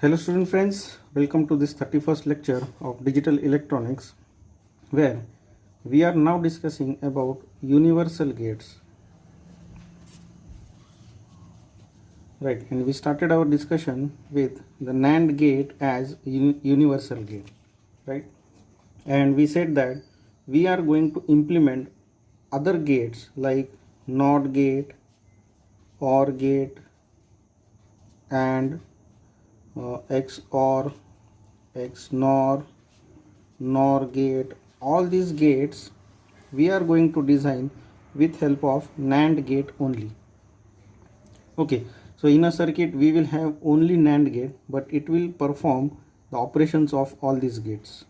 Hello student friends, welcome to this 31st lecture of digital electronics where we are now discussing about universal gates. Right, and we started our discussion with the NAND gate as universal gate, right? And we said that we are going to implement other gates like NOT gate, OR gate and XOR, XNOR, NOR gate. All these gates we are going to design with help of NAND gate only. Okay, so in a circuit we will have only NAND gate, but it will perform the operations of all these gates,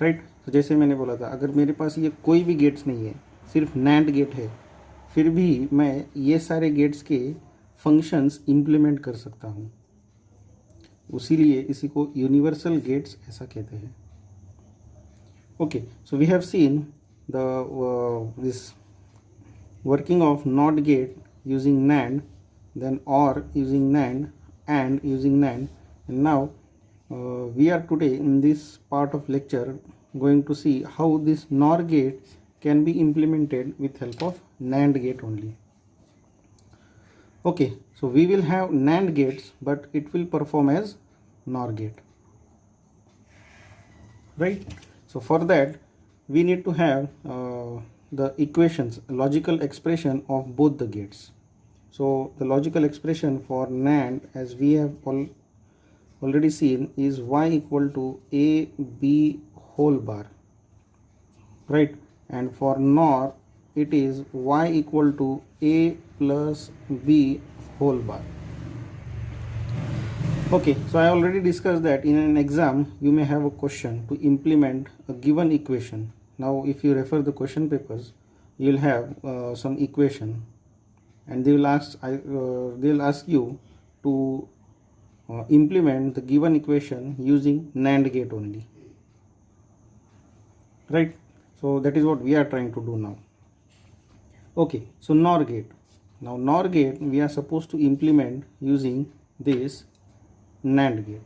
right? तो जैसे मैंने बोला था, अगर मेरे पास ये कोई भी गेट्स नहीं है, सिर्फ NAND गेट है, फिर भी मैं ये सारे गेट्स के फंक्शंस इम्प्लीमेंट कर सकता हूँ. उसीलिए इसी को यूनिवर्सल गेट्स ऐसा कहते हैं. Okay, so we have seen the this working of NOT gate using NAND, then OR using NAND, and using NAND, and now we are today in this part of lecture going to see how this NOR gate can be implemented with help of NAND gate only. Okay, so we will have NAND gates, but it will perform as NOR gate, right? So for that we need to have the equations, logical expression of both the gates. So the logical expression for NAND, as we have already seen, is y equal to a b whole bar, right? And for NOR it is y equal to a plus b whole bar. Okay, so I already discussed that in an exam you may have a question to implement a given equation. Now if you refer the question papers, you will have some equation, and they will ask you to implement the given equation using NAND gate only, right? So that is what we are trying to do now. Okay, so NOR gate. Now NOR gate we are supposed to implement using this NAND gate,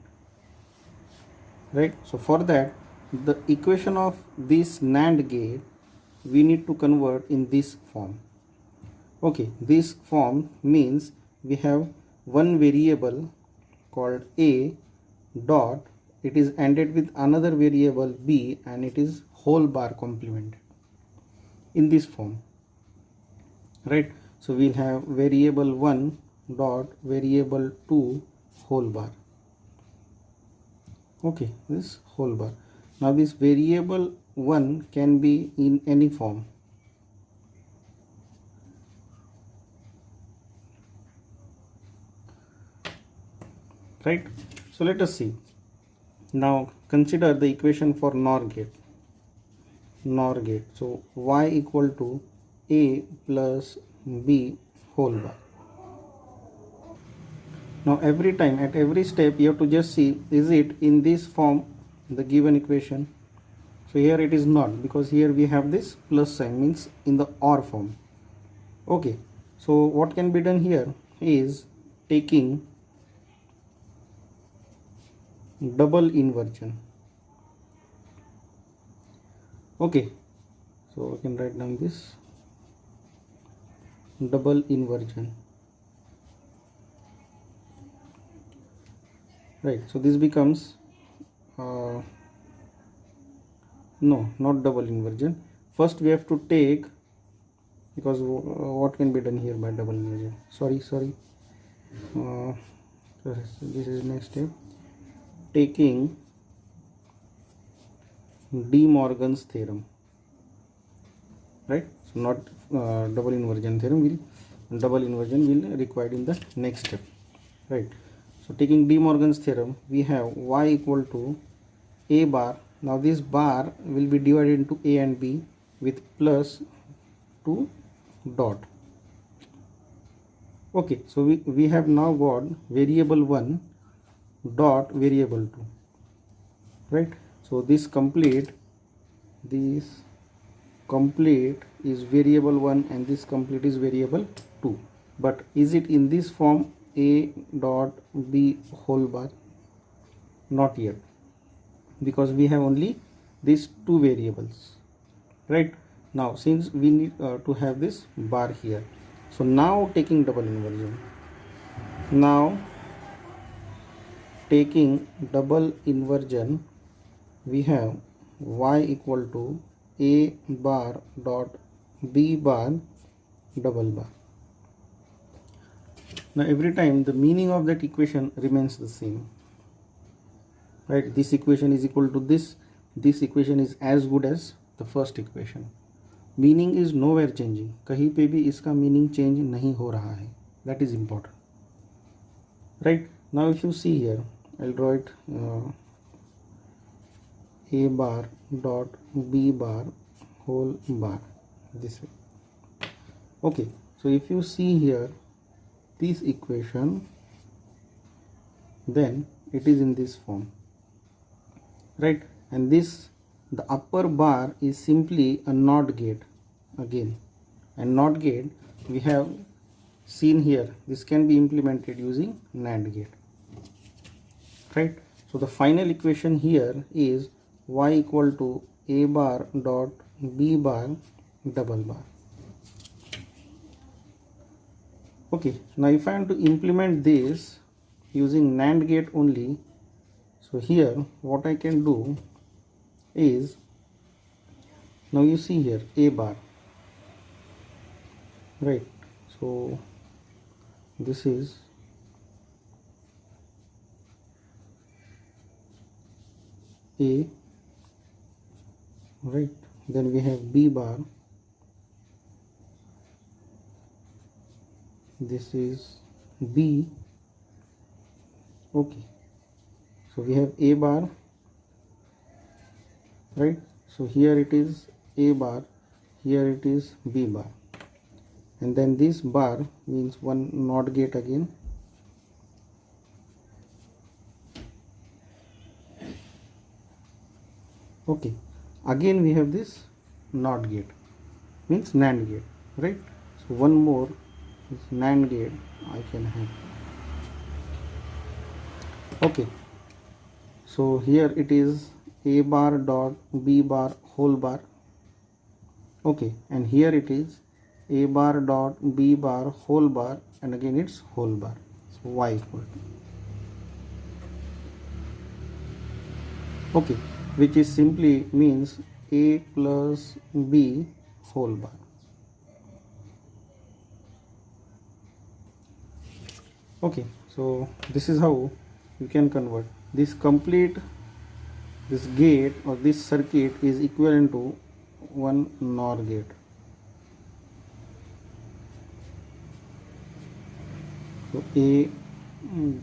right? So for that, the equation of this NAND gate we need to convert in this form. Okay, this form means we have one variable called a dot, it is ended with another variable b, and it is whole bar complemented in this form, right? So we'll have variable 1 dot variable 2 whole bar. Okay, this whole bar. Now this variable 1 can be in any form. Right? So let us see. Now consider the equation for NOR gate. NOR gate. So y equal to a plus b whole bar. Now every time, at every step, you have to just see, is it in this form, the given equation? So here it is not, because here we have this plus sign, means in the OR form. Okay, so what can be done here is taking double inversion. Okay, so I can write down this double inversion. Right, so this becomes no, not double inversion. First we have to take, because what can be done here by double inversion? Sorry, this is next step. Taking De Morgan's theorem, right? So not double inversion theorem, double inversion will required in the next step, right? So taking De Morgan's theorem, we have y equal to a bar. Now this bar will be divided into a and b with plus 2 dot. Okay, so we have now got variable 1 dot variable 2, right? So this complete is variable 1 and this complete is variable 2. But is it in this form a dot b whole bar? Not yet, because we have only these two variables, right? Now since we need to have this bar here, so now taking double inversion, now taking double inversion, we have y equal to a bar dot b bar double bar. Now every time the meaning of that equation remains the same, right? This equation is equal to this equation is as good as the first equation. Meaning is nowhere changing, कहीं पे भी इसका meaning change नहीं हो रहा है. That is important, right? Now if you see here, I'll draw it a bar dot b bar whole bar this way. Okay, so if you see here this equation, then it is in this form, right? And this, the upper bar is simply a NOT gate again, and NOT gate we have seen here, this can be implemented using NAND gate, right? So the final equation here is y equal to a bar dot b bar double bar. Okay, now if I am to implement this using NAND gate only, so here what I can do is, now you see here a bar, right? So this is a, right? Then we have b bar, this is b. Okay, so we have a bar, right? So here it is a bar, here it is b bar, and then this bar means one NOT gate again. Okay, again we have this NOT gate, means NAND gate, right? So one more is NAND gate I can have. Okay, so here it is a bar dot b bar whole bar. Okay, and here it is a bar dot b bar whole bar, and again it's whole bar. So y equal to, okay, which is simply means a plus b whole bar. Okay, so this is how you can convert this complete, this gate or this circuit is equivalent to one NOR gate. So a,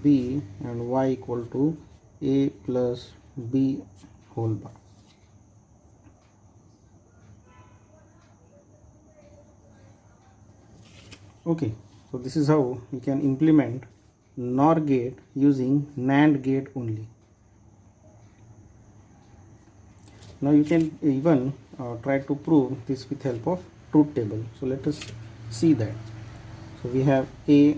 b and y equal to a plus b whole bar. Okay, so this is how we can implement NOR gate using NAND gate only. Now you can even try to prove this with help of truth table. So let us see that. So we have a,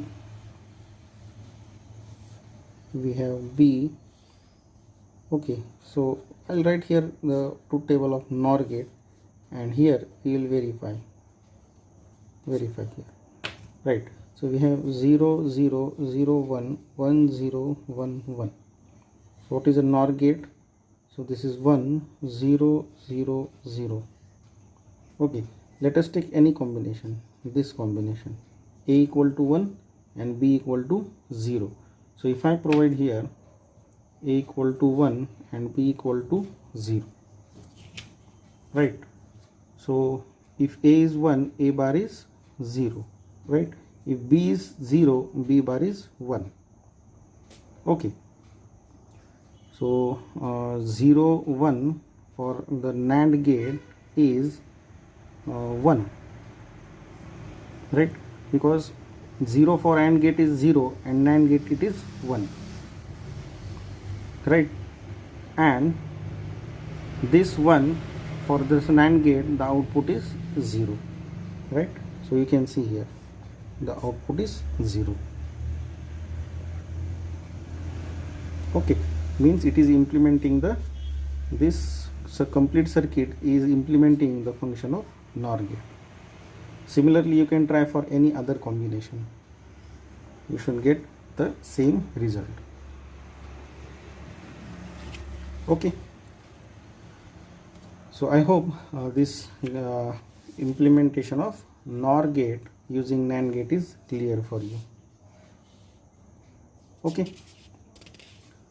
we have b. Okay, so I'll write here the truth table of NOR gate, and here we will verify here, right? So we have 0 0 0 1 1 0 1 1. So what is a NOR gate? So this is 1 0 0 0. Okay, let us take any combination, this combination, a equal to 1 and b equal to 0. So if I provide here a equal to 1 and b equal to 0, right? So if a is 1, a bar is 0, right? If b is 0, b bar is 1. Okay, so 0 1 for the NAND gate is 1, right? Because 0 for AND gate is 0 and NAND gate it is 1, right? And this 1 for this NAND gate, the output is 0, right? So you can see here the output is 0. Okay, means it is implementing the this complete circuit is implementing the function of NOR gate. Similarly, you can try for any other combination. You should get the same result. Okay, so I hope this implementation of NOR gate using NAND gate is clear for you. Okay.